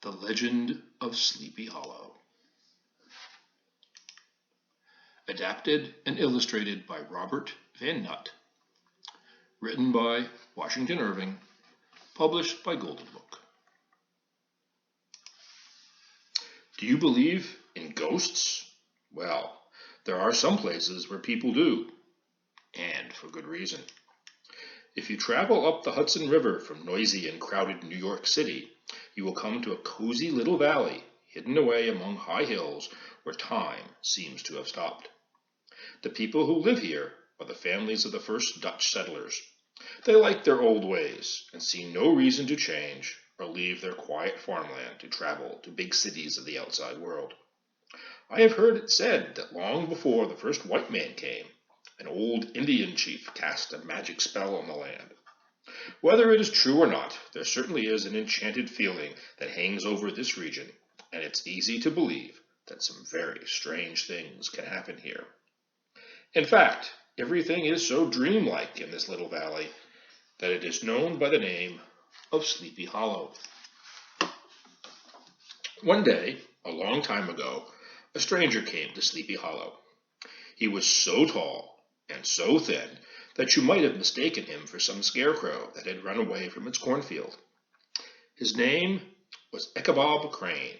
The Legend of Sleepy Hollow. Adapted and illustrated by Robert Van Nutt. Written by Washington Irving. Published by Golden Book. Do you believe in ghosts? Well, there are some places where people do, and for good reason. If you travel up the Hudson River from noisy and crowded New York City, you will come to a cozy little valley hidden away among high hills where time seems to have stopped. The people who live here are the families of the first Dutch settlers. They like their old ways and see no reason to change or leave their quiet farmland to travel to big cities of the outside world. I have heard it said that long before the first white man came, an old Indian chief cast a magic spell on the land. Whether it is true or not, there certainly is an enchanted feeling that hangs over this region, and it's easy to believe that some very strange things can happen here. In fact, everything is so dreamlike in this little valley that it is known by the name of Sleepy Hollow. One day, a long time ago, a stranger came to Sleepy Hollow. He was so tall and so thin that you might have mistaken him for some scarecrow that had run away from its cornfield. His name was Ichabod Crane,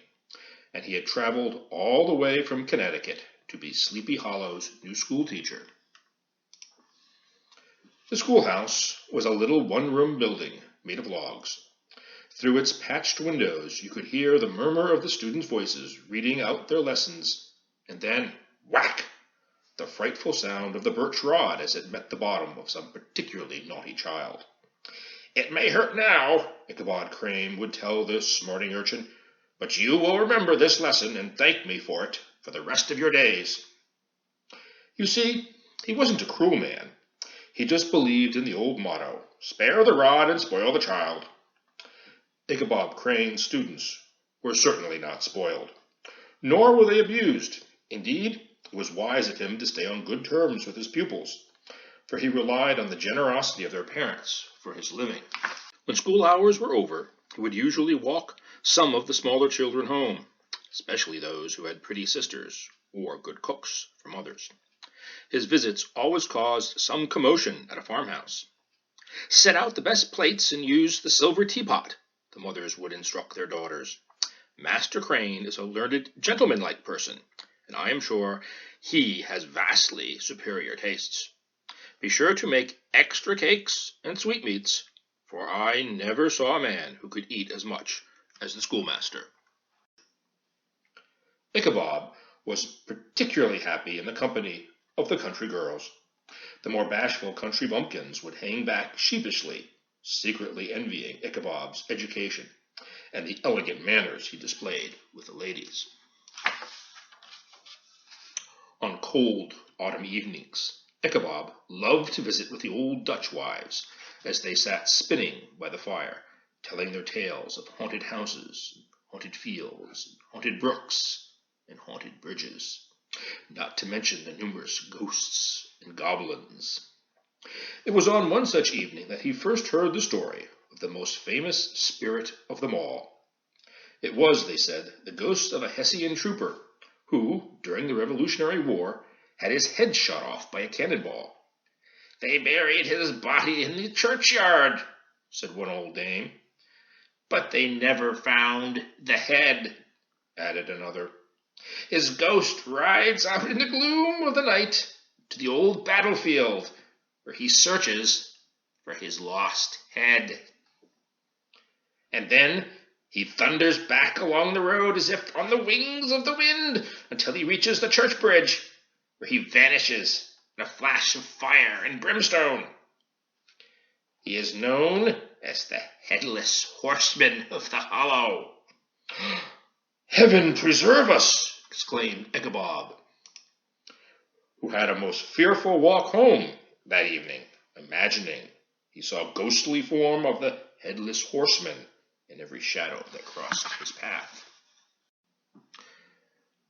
and he had traveled all the way from Connecticut to be Sleepy Hollow's new school teacher. The schoolhouse was a little one-room building made of logs. Through its patched windows you could hear the murmur of the students' voices reading out their lessons, and then, whack! The frightful sound of the birch rod as it met the bottom of some particularly naughty child. "It may hurt now," Ichabod Crane would tell this smarting urchin, "but you will remember this lesson and thank me for it for the rest of your days." You see, he wasn't a cruel man. He just believed in the old motto, "Spare the rod and spoil the child." Ichabod Crane's students were certainly not spoiled, nor were they abused. Indeed, it was wise of him to stay on good terms with his pupils, for he relied on the generosity of their parents for his living. When school hours were over, he would usually walk some of the smaller children home, especially those who had pretty sisters or good cooks for mothers. His visits always caused some commotion at a farmhouse. "Set out the best plates and use the silver teapot," the mothers would instruct their daughters. "Master Crane is a learned, gentlemanlike person, and I am sure he has vastly superior tastes. Be sure to make extra cakes and sweetmeats, for I never saw a man who could eat as much as the schoolmaster." Ichabod was particularly happy in the company of the country girls. The more bashful country bumpkins would hang back sheepishly, secretly envying Ichabod's education and the elegant manners he displayed with the ladies. On cold autumn evenings, Ichabod loved to visit with the old Dutch wives as they sat spinning by the fire, telling their tales of haunted houses, haunted fields, haunted brooks, and haunted bridges, not to mention the numerous ghosts and goblins. It was on one such evening that he first heard the story of the most famous spirit of them all. It was, they said, the ghost of a Hessian trooper who, during the Revolutionary War, had his head shot off by a cannonball. "They buried his body in the churchyard," said one old dame. "But they never found the head," added another. "His ghost rides out in the gloom of the night to the old battlefield, where he searches for his lost head. And then he thunders back along the road as if on the wings of the wind until he reaches the church bridge, where he vanishes in a flash of fire and brimstone. He is known as the Headless Horseman of the Hollow." "Heaven preserve us!" exclaimed Ichabod, who had a most fearful walk home that evening, imagining he saw ghostly form of the Headless Horseman in every shadow that crossed his path.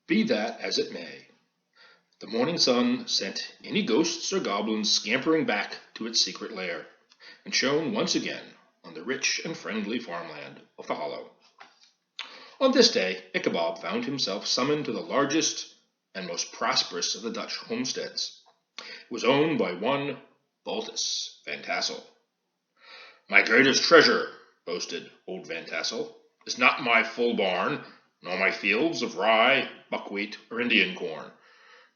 Be that as it may, the morning sun sent any ghosts or goblins scampering back to its secret lair, and shone once again on the rich and friendly farmland of the Hollow. On this day, Ichabod found himself summoned to the largest and most prosperous of the Dutch homesteads. It was owned by one Baltus Van Tassel. "My greatest treasure," boasted old Van Tassel, "is not my full barn, nor my fields of rye, buckwheat, or Indian corn,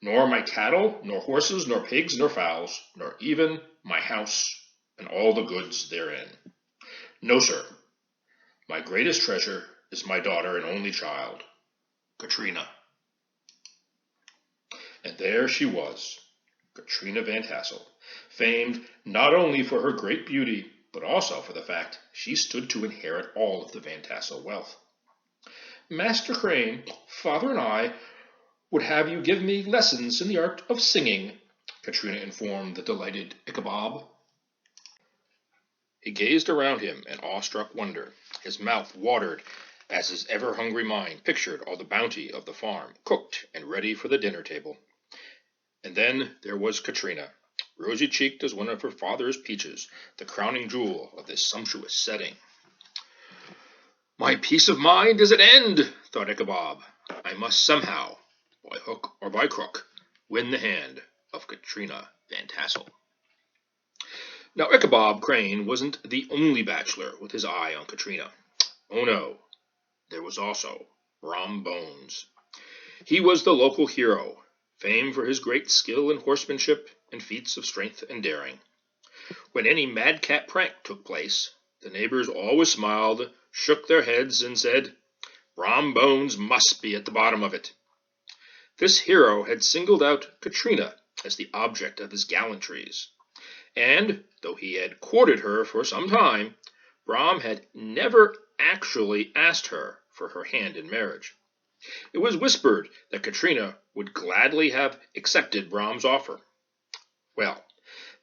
nor my cattle, nor horses, nor pigs, nor fowls, nor even my house and all the goods therein. No, sir, my greatest treasure is my daughter and only child, Katrina." And there she was, Katrina Van Tassel, famed not only for her great beauty, but also for the fact she stood to inherit all of the Van Tassel wealth. "Master Crane, father and I would have you give me lessons in the art of singing," Katrina informed the delighted Ichabod. He gazed around him in awestruck wonder. His mouth watered as his ever-hungry mind pictured all the bounty of the farm, cooked and ready for the dinner table. And then there was Katrina, rosy-cheeked as one of her father's peaches, the crowning jewel of this sumptuous setting. "My peace of mind is at end," thought Ichabod. "I must somehow, by hook or by crook, win the hand of Katrina Van Tassel." Now Ichabod Crane wasn't the only bachelor with his eye on Katrina. Oh no, there was also Brom Bones. He was the local hero, famed for his great skill in horsemanship and feats of strength and daring. When any madcap prank took place, the neighbors always smiled, shook their heads, and said, "Brom Bones must be at the bottom of it." This hero had singled out Katrina as the object of his gallantries, and, though he had courted her for some time, Brom had never actually asked her for her hand in marriage. It was whispered that Katrina would gladly have accepted Brom's offer. Well,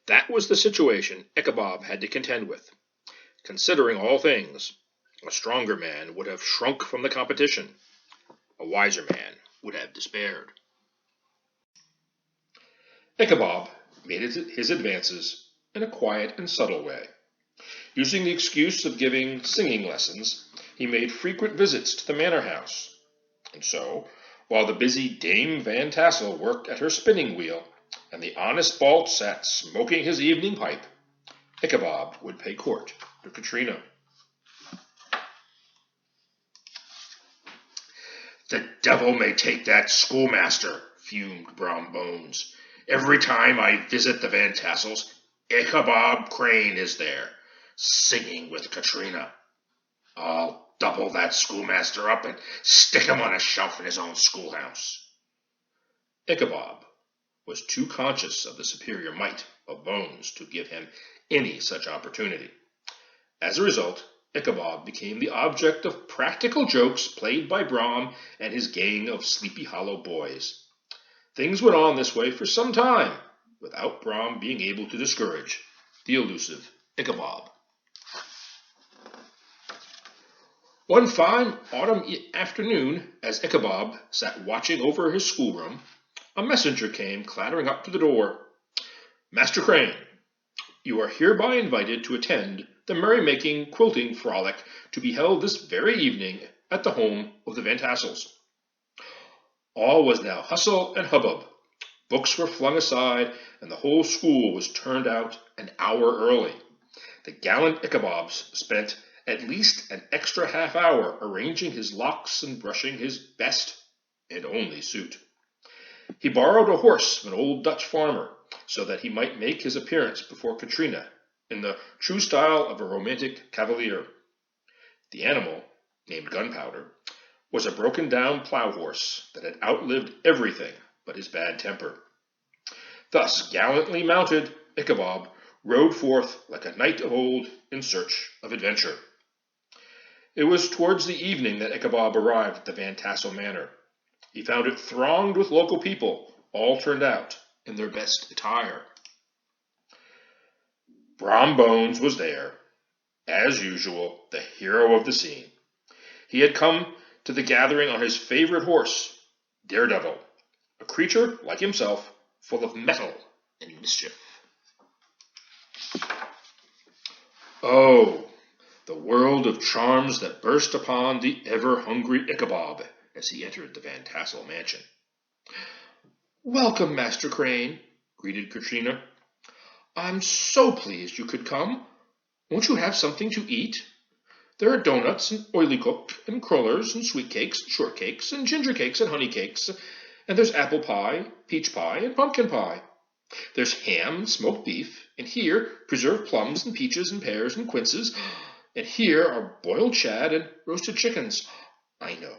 that was the situation Ichabod had to contend with. Considering all things, a stronger man would have shrunk from the competition. A wiser man would have despaired. Ichabod made his advances in a quiet and subtle way. Using the excuse of giving singing lessons, he made frequent visits to the manor house. And so, while the busy Dame Van Tassel worked at her spinning wheel, and the honest Balt sat smoking his evening pipe, Ichabod would pay court to Katrina. "The devil may take that schoolmaster," fumed Brom Bones. "Every time I visit the Van Tassels, Ichabod Crane is there, singing with Katrina. I'll double that schoolmaster up and stick him on a shelf in his own schoolhouse." Ichabod was too conscious of the superior might of Bones to give him any such opportunity. As a result, Ichabod became the object of practical jokes played by Brom and his gang of Sleepy Hollow boys. Things went on this way for some time, without Brom being able to discourage the elusive Ichabod. One fine autumn afternoon, as Ichabod sat watching over his schoolroom, a messenger came clattering up to the door. "Master Crane, you are hereby invited to attend the merrymaking quilting frolic to be held this very evening at the home of the Van Tassels." All was now hustle and hubbub. Books were flung aside, and the whole school was turned out an hour early. The gallant Ichabod spent at least an extra half-hour arranging his locks and brushing his best and only suit. He borrowed a horse from an old Dutch farmer, so that he might make his appearance before Katrina in the true style of a romantic cavalier. The animal, named Gunpowder, was a broken-down plow horse that had outlived everything but his bad temper. Thus gallantly mounted, Ichabod rode forth like a knight of old in search of adventure. It was towards the evening that Ichabod arrived at the Van Tassel manor. He found it thronged with local people, all turned out in their best attire. Brom Bones was there, as usual, the hero of the scene. He had come to the gathering on his favorite horse, Daredevil, a creature, like himself, full of mettle and mischief. Oh, the world of charms that burst upon the ever-hungry Ichabod as he entered the Van Tassel mansion. "Welcome, Master Crane," greeted Katrina. "I'm so pleased you could come. Won't you have something to eat? There are doughnuts and oily-cooked and crullers and sweet cakes and shortcakes and ginger cakes and honey cakes, and there's apple pie, peach pie, and pumpkin pie. There's ham and smoked beef, and here preserved plums and peaches and pears and quinces, and here are boiled shad and roasted chickens. I know.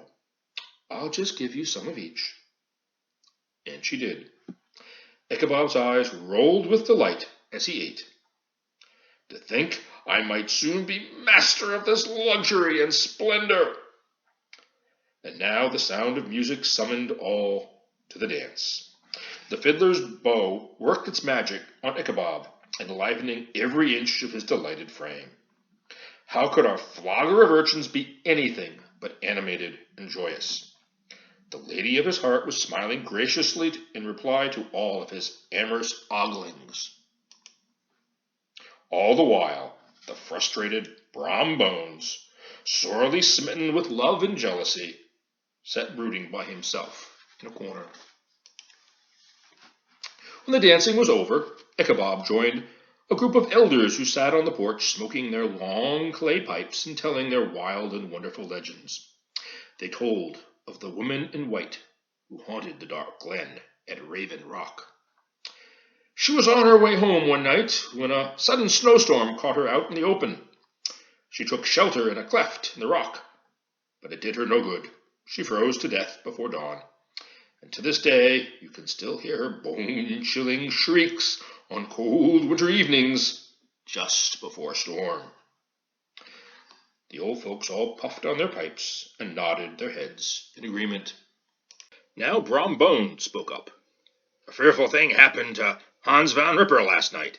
I'll just give you some of each." And she did. Ichabod's eyes rolled with delight as he ate. To think I might soon be master of this luxury and splendor! And now the sound of music summoned all to the dance. The fiddler's bow worked its magic on Ichabod, enlivening every inch of his delighted frame. How could our flogger of urchins be anything but animated and joyous? The lady of his heart was smiling graciously in reply to all of his amorous oglings. All the while, the frustrated Brom Bones, sorely smitten with love and jealousy, sat brooding by himself in a corner. When the dancing was over, Ichabod joined a group of elders who sat on the porch smoking their long clay pipes and telling their wild and wonderful legends. They told of the woman in white who haunted the dark glen at Raven Rock. She was on her way home one night when a sudden snowstorm caught her out in the open. She took shelter in a cleft in the rock, but it did her no good. She froze to death before dawn, and to this day you can still hear her bone-chilling shrieks on cold winter evenings just before a storm. The old folks all puffed on their pipes and nodded their heads in agreement. Now Brom Bones spoke up. "A fearful thing happened to Hans Van Ripper last night.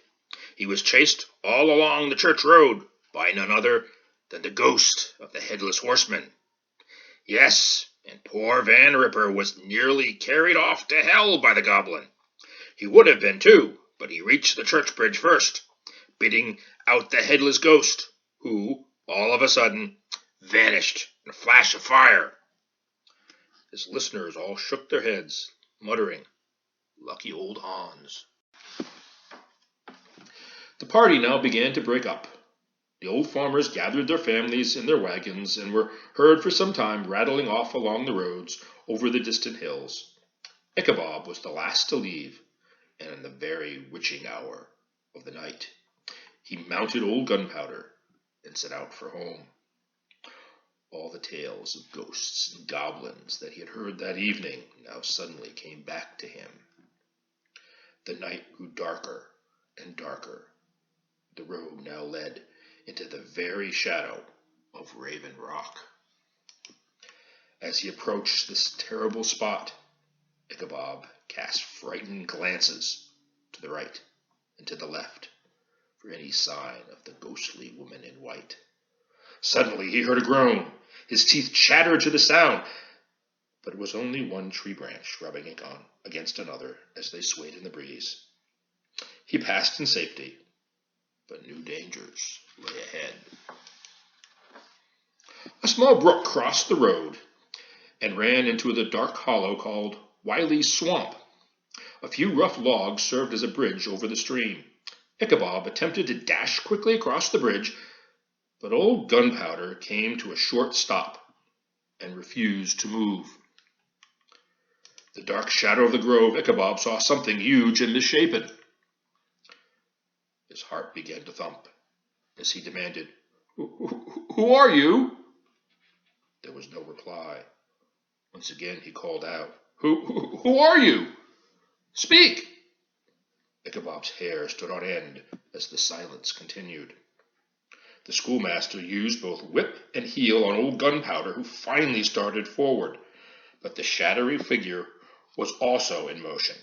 He was chased all along the church road by none other than the ghost of the Headless Horseman. Yes, and poor Van Ripper was nearly carried off to hell by the goblin. He would have been too, but he reached the church bridge first, bidding out the headless ghost, who, all of a sudden, vanished in a flash of fire." His listeners all shook their heads, muttering, "Lucky old Hans." The party now began to break up. The old farmers gathered their families in their wagons and were heard for some time rattling off along the roads over the distant hills. Ichabod was the last to leave, and in the very witching hour of the night, he mounted old Gunpowder and set out for home. All the tales of ghosts and goblins that he had heard that evening now suddenly came back to him. The night grew darker and darker. The road now led into the very shadow of Raven Rock. As he approached this terrible spot, Ichabod cast frightened glances to the right and to the left for any sign of the ghostly woman in white. Suddenly he heard a groan. His teeth chattered to the sound, but it was only one tree branch rubbing against another as they swayed in the breeze. He passed in safety, but new dangers lay ahead. A small brook crossed the road and ran into the dark hollow called Wiley's Swamp. A few rough logs served as a bridge over the stream. Ichabod attempted to dash quickly across the bridge, but old Gunpowder came to a short stop and refused to move. The dark shadow of the grove, Ichabod saw something huge and misshapen. His heart began to thump as he demanded, Who are you?" There was no reply. Once again he called out, Who are you? Speak!" Ichabod's hair stood on end as the silence continued. The schoolmaster used both whip and heel on old Gunpowder, who finally started forward, but the shadowy figure was also in motion.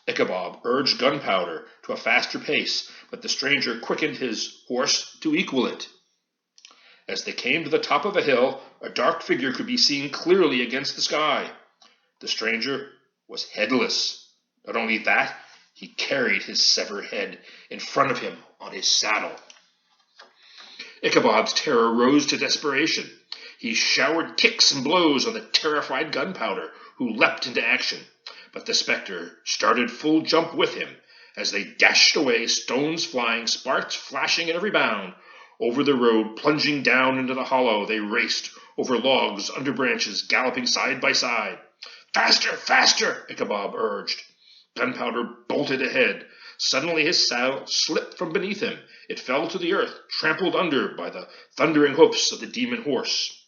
Ichabod urged Gunpowder to a faster pace, but the stranger quickened his horse to equal it. As they came to the top of a hill, a dark figure could be seen clearly against the sky. The stranger was headless. Not only that, he carried his severed head in front of him on his saddle. Ichabod's terror rose to desperation. He showered kicks and blows on the terrified Gunpowder, who leapt into action. But the spectre started full jump with him, as they dashed away, stones flying, sparks flashing at every bound. Over the road, plunging down into the hollow, they raced, over logs, under branches, galloping side by side. "Faster, faster!" Ichabod urged. Gunpowder bolted ahead. Suddenly his saddle slipped from beneath him. It fell to the earth, trampled under by the thundering hoofs of the demon horse.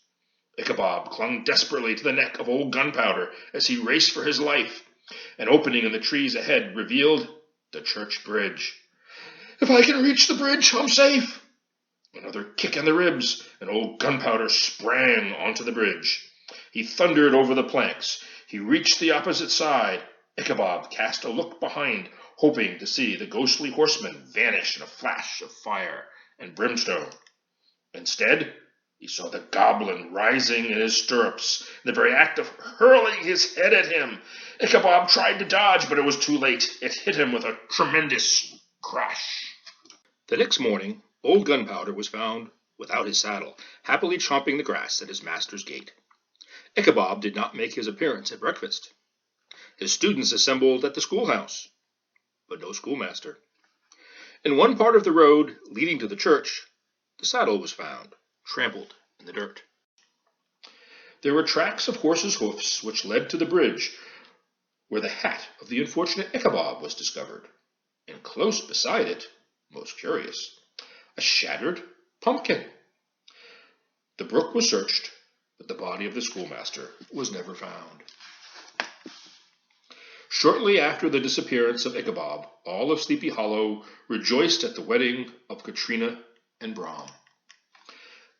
Ichabod clung desperately to the neck of old Gunpowder as he raced for his life. An opening in the trees ahead revealed the church bridge. "If I can reach the bridge, I'm safe." Another kick in the ribs, and old Gunpowder sprang onto the bridge. He thundered over the planks. He reached the opposite side. Ichabod cast a look behind, hoping to see the ghostly horseman vanish in a flash of fire and brimstone. Instead, he saw the goblin rising in his stirrups, in the very act of hurling his head at him. Ichabod tried to dodge, but it was too late. It hit him with a tremendous crash. The next morning, old Gunpowder was found without his saddle, happily chomping the grass at his master's gate. Ichabod did not make his appearance at breakfast. His students assembled at the schoolhouse, but no schoolmaster. In one part of the road leading to the church, the saddle was found, trampled in the dirt. There were tracks of horses' hoofs which led to the bridge, where the hat of the unfortunate Ichabod was discovered, and close beside it, most curious, a shattered pumpkin. The brook was searched, but the body of the schoolmaster was never found. Shortly after the disappearance of Ichabod, all of Sleepy Hollow rejoiced at the wedding of Katrina and Brom.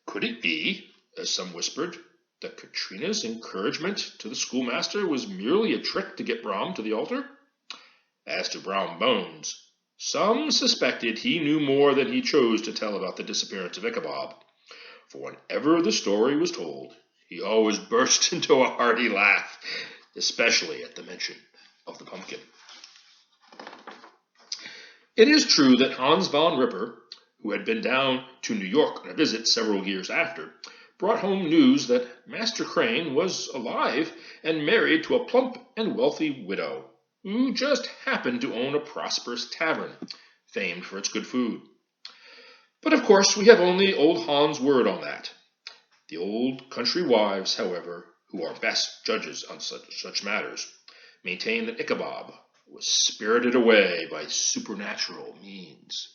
Could it be, as some whispered, that Katrina's encouragement to the schoolmaster was merely a trick to get Brom to the altar? As to Brom Bones, some suspected he knew more than he chose to tell about the disappearance of Ichabod, for whenever the story was told, he always burst into a hearty laugh, especially at the mention of the pumpkin. It is true that Hans von Ripper, who had been down to New York on a visit several years after, brought home news that Master Crane was alive and married to a plump and wealthy widow, who just happened to own a prosperous tavern, famed for its good food. But of course we have only old Hans' word on that. The old country wives, however, who are best judges on such matters, maintain that Ichabod was spirited away by supernatural means.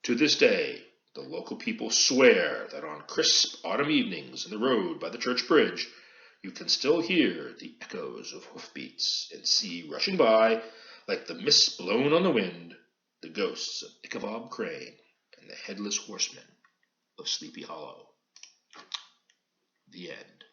To this day, the local people swear that on crisp autumn evenings in the road by the church bridge, you can still hear the echoes of hoofbeats and see rushing by, like the mist blown on the wind, the ghosts of Ichabod Crane and the headless horsemen of Sleepy Hollow. The end.